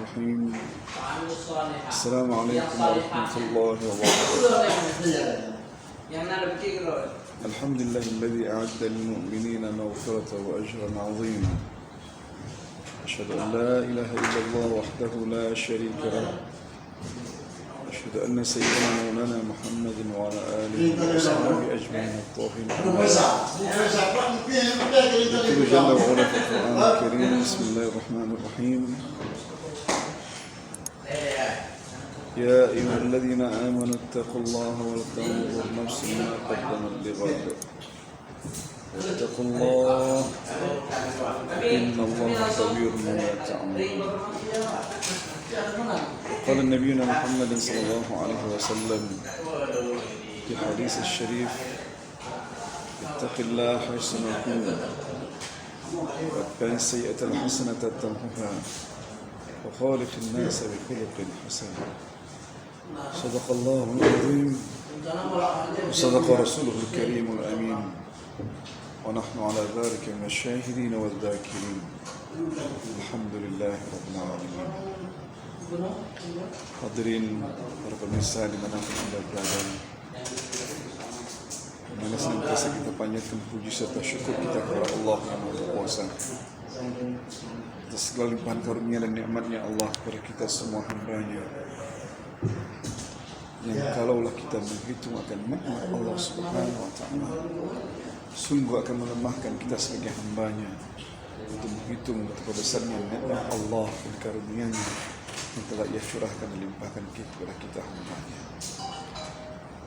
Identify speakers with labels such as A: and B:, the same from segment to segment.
A: الرحيم. السلام عليكم ورحمة الله وبركاته. الحمد لله الذي أعد للمؤمنين مغفرة وأجرا عظيما. أشهد أن لا إله إلا الله وحده لا شريك له. أشهد أن سيدنا مولانا محمد وعلى آله وصحبه أجمعين الطاهرين. يقول جل وعلا في القرآن الكريم: بسم الله الرحمن الرحيم. يا أيها الذين آمنوا اتقوا الله ولتنظر نفس ما قدمت لغد واتقوا الله إن الله خبير بما تعملون. قال نبينا محمد صلى الله عليه وسلم في الحديث الشريف: اتق الله حيثما كنت واتبع السيئة الحسنة تمحها وخالق الناس بخلق حسن. صدق الله العظيم وصدق رسوله الكريم الأمين ونحن على ذلك من الشاهدين والذاكرين. الحمد لله رب العالمين. Hadirin para pemirsa di mana anda berada, mana senantiasa kita panjatkan puji serta syukur kita kepada Allah yang Maha Kuasa atas segala limpahan karunia dan nikmatnya Allah kepada kita semua hamba-Nya, yang kalaulah kita menghitung akan nikmat Allah Subhanahu wa taala, sungguh akan melemahkan kita sebagai hamba-Nya untuk menghitung betapa besarnya nikmat Allah dan karunia-Nya yang telah Ia curahkan dan limpahkan kepada kita hamba-Nya.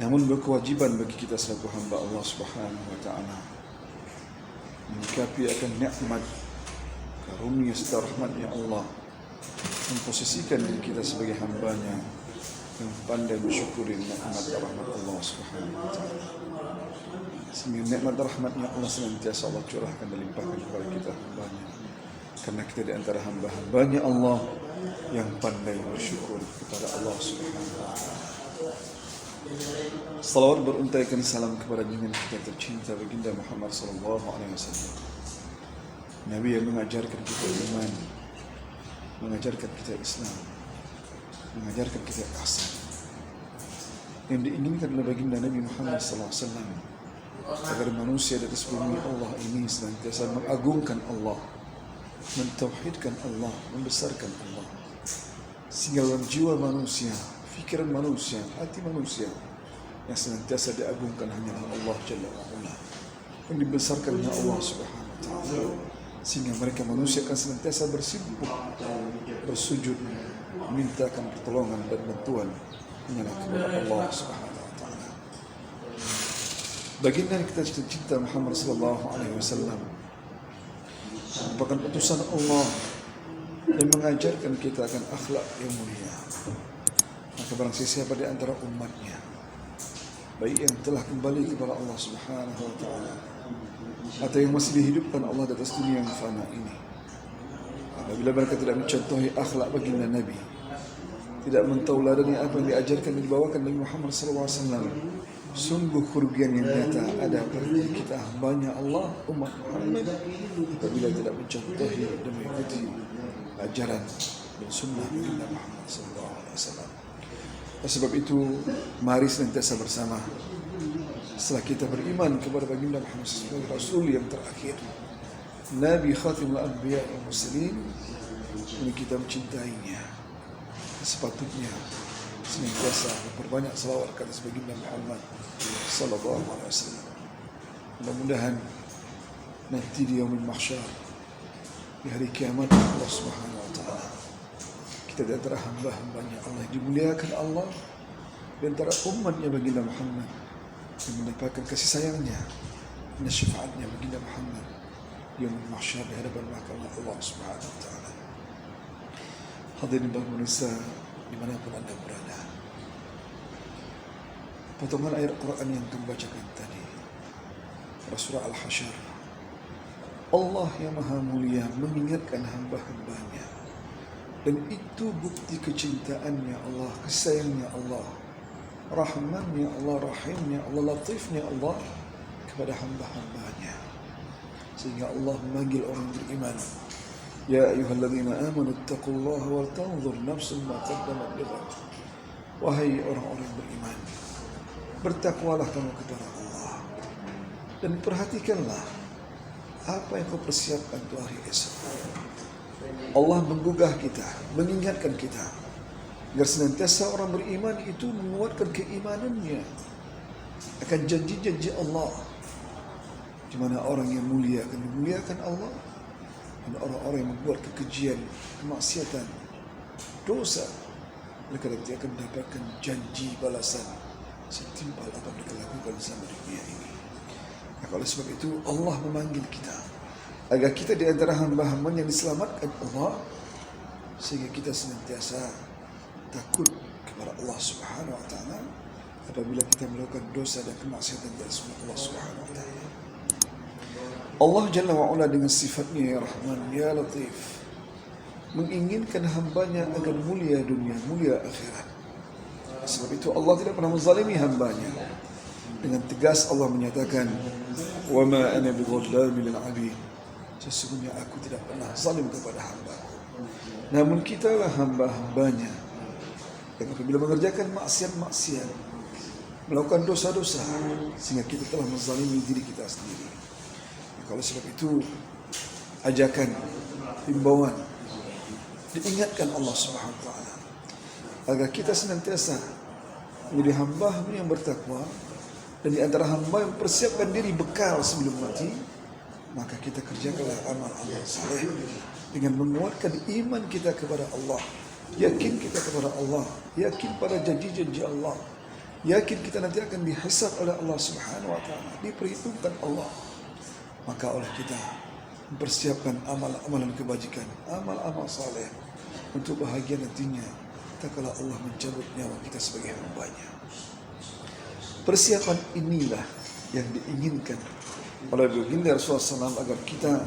A: Namun berkewajiban bagi kita selaku hamba Allah Subhanahu wa taala menyikapi akan nikmat karunia serta rahmatnya Allah, memposisikan diri kita sebagai hamba-Nya yang pandai bersyukuri nikmat rahmat Allah Subhanahu wa taala. Sehingga nikmat rahmatnya Allah senantiasa Allah curahkan dan limpahkan kepada kita hamba-Nya, karena kita di antara hamba-hambanya Allah yang pandai bersyukur kepada Allah Subhanahu wa taala. Salawat beruntaikan salam kepada junjungan kita tercinta baginda Muhammad sallallahu alaihi wasallam, Nabi yang mengajarkan kita iman, mengajarkan kita Islam, mengajarkan kita ihsan. Yang diinginkan oleh baginda Nabi Muhammad sallallahu alaihi wasallam agar manusia di atas bumi Allah ini senantiasa mengagungkan Allah, mentauhidkan Allah, membesarkan Allah, sehingga dalam jiwa manusia, fikiran manusia, hati manusia yang senantiasa diagungkan hanyalah Allah Jalla wa'ala, yang dibesarkan oleh Allah Subhanahu wa ta'ala, sehingga mereka manusia akan senantiasa bersibuk bersujud memintakan pertolongan dan bantuan hanyalah kepada Allah Subhanahu wa ta'ala. Baginda yang kita cinta Muhammad sallallahu alaihi wasallam merupakan utusan Allah yang mengajarkan kita akan akhlak yang mulia. Maka barang siapa di antara umatnya, baik yang telah kembali kepada Allah Subhanahu wa taala atau yang masih dihidupkan Allah di atas dunia yang fana ini, apabila mereka tidak mencontohi akhlak baginda Nabi, tidak mentauladani apa yang diajarkan dan dibawakan Nabi Muhammad SAW, sungguh kerugian yang nyata ada bagi kita hambanya Allah, umat Muhammad, apabila tidak mencontohi dan mengikuti ajaran dan sunnah baginda Muhammad SAW. Sebab itu, mari senantiasa bersama setelah kita beriman kepada baginda Muhammad SAW, Rasul yang terakhir, Nabi Khatimul Anbiya wal Mursalin, ini kita mencintainya. Sepatutnya senantiasa memperbanyak salawat kepada baginda Muhammad sallallahu alaihi wasallam. Mudah-mudahan nanti di yaumul mahsyar, di hari kiamat, Allah Subhanahu wa taala, kita di antara hamba-hambanya Allah, dimuliakan Allah di antara umatnya baginda Muhammad, yang mendapatkan kasih sayangnya dan syafaatnya baginda Muhammad di yaumul mahsyar di hadapan mahkamah Allah Subhanahu wa taala. Hadirin pemirsa dimanapun anda berada, potongan ayat Quran yang kami bacakan tadi, surah Al-Hasyr, Allah yang maha mulia mengingatkan hamba-hambanya, dan itu bukti kecintaannya Allah, kesayangnya Allah, rahmannya Allah, rahimnya Allah, latifnya Allah kepada hamba-hambanya, sehingga Allah memanggil orang beriman Ya ayyuhalladzina amanu taqullaha wal tanzur nafsun ma qaddamat lighad. Wahai orang-orang yang beriman, bertakwalah kamu kepada Allah dan perhatikanlah apa yang kau persiapkan untuk hari esok. Allah menggugah kita, mengingatkan kita agar senantiasa orang beriman itu menguatkan keimanannya akan janji-janji Allah, di mana orang yang mulia akan memuliakan Allah, dan orang-orang yang membuat kekejian, kemaksiatan, dosa, mereka nanti akan mendapatkan janji balasan setimpal apa yang mereka lakukan selama dunia ini. Maka oleh sebab itu Allah memanggil kita agar kita di antara hamba-hamba yang diselamatkan Allah, sehingga kita senantiasa takut kepada Allah Subhanahu wa taala apabila kita melakukan dosa dan kemaksiatan di atas Allah Subhanahu wa taala. Allah Jalla wa'ala dengan sifatnya ya Rahman, ya Latif, menginginkan hambanya agar mulia dunia, mulia akhirat. Sebab itu Allah tidak pernah menzalimi hambanya. Dengan tegas Allah menyatakan, wa ma ana bidzallamin lil 'abid. Sesungguhnya aku tidak pernah zalim kepada hamba-Ku. Namun kitalah hamba-hambanya yang apabila mengerjakan maksiat-maksiat, melakukan dosa-dosa, sehingga kita telah menzalimi diri kita sendiri. Kalau sebab itu ajakan, himbauan, diingatkan Allah Subhanahu wa taala agar kita senantiasa menjadi hamba yang bertakwa, dan di antara hamba yang persiapkan diri bekal sebelum mati, maka kita kerjakanlah amal-amal saleh dengan menguatkan iman kita kepada Allah, yakin kita kepada Allah, yakin pada janji-janji Allah, yakin kita nanti akan dihisab oleh Allah Subhanahu wa taala, diperhitungkan Allah. Maka oleh kita mempersiapkan amal-amalan kebajikan, amal-amal saleh untuk bahagia nantinya tatkala Allah mencabut nyawa kita sebagai hamba-Nya. Persiapan inilah yang diinginkan oleh baginda Rasulullah SAW agar kita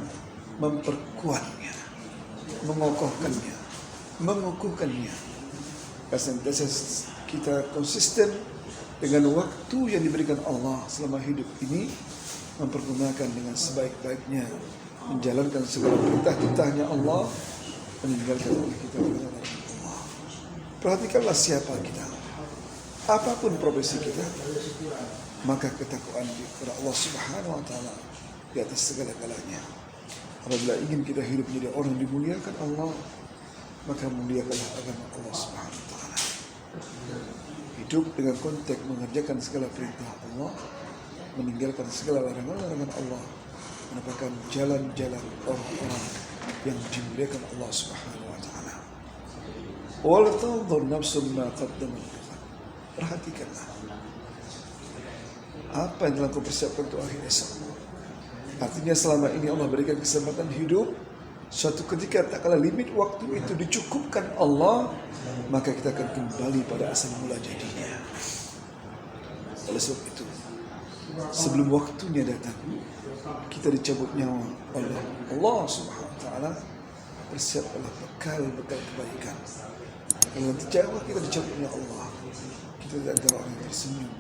A: memperkuatnya, mengokohkannya, mengukuhkannya. Senantiasa kita konsisten dengan waktu yang diberikan Allah selama hidup ini, mempergunakan dengan sebaik-baiknya, menjalankan segala perintah-perintahnya Allah, meninggalkan oleh kita kepada Allah. Perhatikanlah siapa kita, apapun profesi kita, maka ketakwaan kepada Allah Subhanahu wa taala di atas segala-galanya. Apabila ingin kita hidup menjadi orang yang dimuliakan Allah, maka muliakanlah agama Allah Subhanahu wa taala. Hidup dengan konteks mengerjakan segala perintah Allah, meninggalkan segala larangan-larangan Allah, merupakan jalan-jalan orang-orang yang dimuliakan Allah Subhanahu wa taala. Wal tanzur nafsun ma qaddamat lighad. Perhatikanlah apa yang telah kau persiapkan untuk akhir esok. Artinya selama ini Allah berikan kesempatan hidup, suatu ketika tak kala limit waktu itu dicukupkan Allah, maka kita akan kembali pada asal mula jadinya. Oleh sebab itu, sebelum waktunya datang, kita dicabut nyawa oleh Allah Subhanahu wa taala, persiapkanlah bekal-bekal kebaikan. Kalau nanti jauh kita dicabut oleh Allah, kita tidak antara orang yang tersenyum.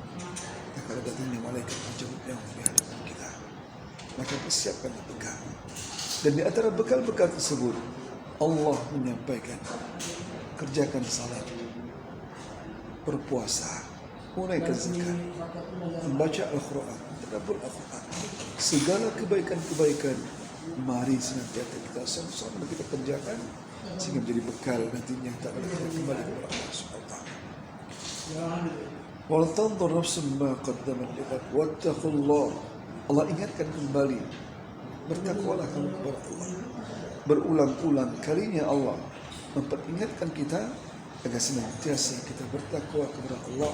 A: Dan kalau datangnya malaikat mencabut nyawa di hadapan kita, maka persiapkanlah bekal. Dan di antara bekal-bekal tersebut, Allah menyampaikan, kerjakan salat, berpuasa, menunaikan zakat, membaca Al-Quran, tadabbur Al-Quran, segala kebaikan-kebaikan, mari senantiasa kita sama-sama kita kerjakan sehingga menjadi bekal nantinya tak akan kita kembali kepada Allah Subhanahu wa taala. Wal tanzur nafsun ma qaddamat lighad wattaqullah. Allah ingatkan kembali, bertakwalah kamu kepada Allah. Berulang-ulang kalinya Allah memperingatkan kita agar senantiasa kita bertakwa kepada Allah.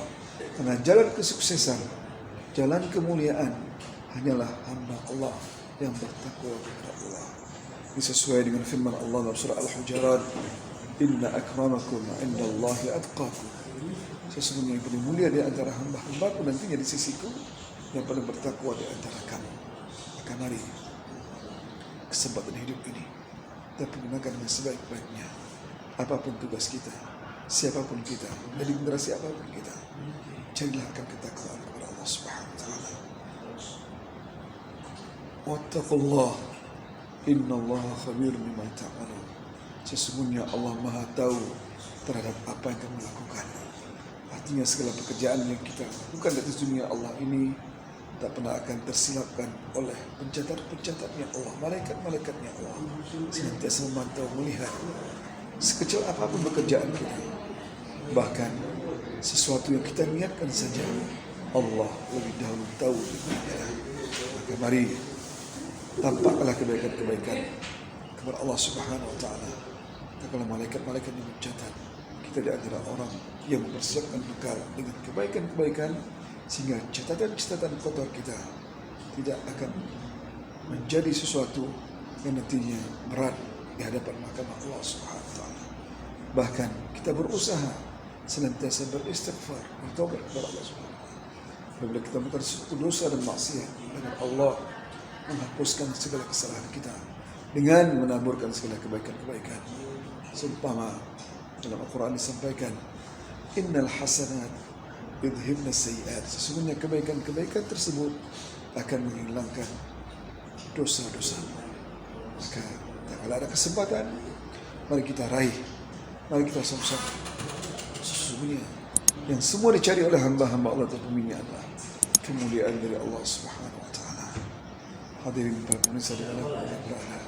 A: Karena jalan kesuksesan, jalan kemuliaan hanyalah hamba Allah yang bertakwa kepada Allah. Ini sesuai dengan firman Allah dalam surah Al-Hujurat, inna akramakum indallahi atqakum. Sesungguhnya yang paling mulia di antara hamba-hambaku nantinya di sisiku yang paling bertakwa di antara kamu. Maka mari kesempatan hidup ini kita gunakan dengan sebaik-baiknya. Apapun tugas kita, siapapun kita, dari generasi apapun kita, carilah akan ketakwaan kepada Allah Subhanahu wa taala. Wattaqullah Innallaha khabirun bima ta'malun. Sesungguhnya Allah Maha tahu terhadap apa yang kamu lakukan. Artinya segala pekerjaan yang kita lakukan di atas dunia Allah ini tak pernah akan tersilapkan oleh pencatat-pencatatnya Allah, malaikat-malaikatnya Allah, senantiasa memantau, melihat sekecil apapun pekerjaan kita. Bahkan sesuatu yang kita niatkan saja Allah lebih dahulu tahu daripada. Maka mari tampaklah kebaikan-kebaikan kepada Allah Subhanahu Wa Taala. Kalau malaikat-malaikat yang mencatat kita di antara orang yang mempersiapkan bekal dengan kebaikan-kebaikan, sehingga catatan-catatan kotor kita tidak akan menjadi sesuatu yang nantinya berat di hadapan mahkamah Allah Subhanahu Wa Taala. Bahkan kita berusaha senantiasa beristighfar, bertobat kepada Allah Subhanahu Wa Taala. Apabila kita melakukan sesuatu dosa dan maksiat, agar Allah menghapuskan segala kesalahan kita dengan menaburkan segala kebaikan-kebaikan. Seumpama dalam Al-Quran disampaikan, innal hasanat yudhibna sayyi'at. Sesungguhnya kebaikan-kebaikan tersebut akan menghilangkan dosa-dosa. Maka kalau ada kesempatan, mari kita raih, mari kita sama-sama. Sesungguhnya yang semua dicari oleh hamba-hamba Allah terpemihnya adalah kemuliaan dari Allah Subhanahu Wa Taala. Hadirin para pemirsa di dalam berada,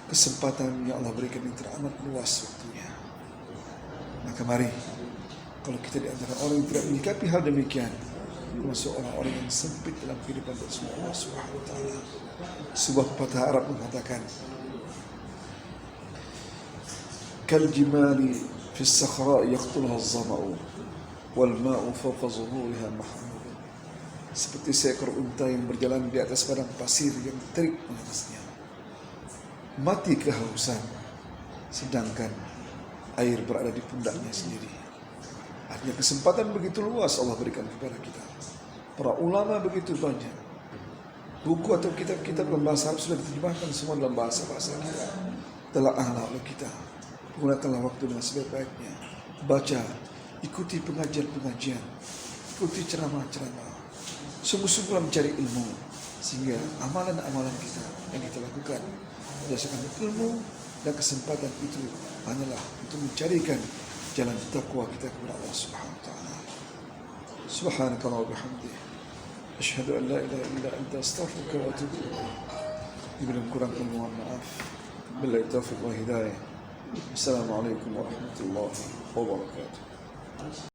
A: kesempatan yang Allah berikan ini teramat luas waktunya. Maka mari, kalau kita di antara orang yang tidak menyikapi hal demikian, termasuk orang-orang yang sempit dalam kehidupan bersama Allah Subhanahu Wa Taala. Sebuah pepatah Arab mengatakan, kal jimali fi as-sakhra yaqtulha az-zama'u wal ma'u fawqa zuhuriha mahmud. Seperti seekor unta yang berjalan di atas padang pasir yang terik panasnya, mati kehausan, sedangkan air berada di pundaknya sendiri. Artinya kesempatan begitu luas Allah berikan kepada kita. Para ulama begitu banyak. Buku atau kitab-kitab dalam bahasa Arab sudah diterjemahkan semua dalam bahasa-bahasa kita. Telaahlah oleh kita. Gunakanlah waktu dengan sebaik-baiknya. Baca, ikuti pengajian-pengajian, ikuti ceramah-ceramah. Sungguh-sungguh mencari ilmu, sehingga amalan-amalan kita yang kita lakukan berdasarkan ilmu dan kesempatan itu hanyalah untuk mencarikan jalan takwa kita kepada Allah Subhanahu Wa Taala. Subhanaka wa bihamdih, asyhadu an la ilaha illa anta, astaghfiruka wa atubu ilaik. Bila kurang mohon maaf. Billahi taufiq wal hidayah. Assalamualaikum warahmatullahi wabarakatuh.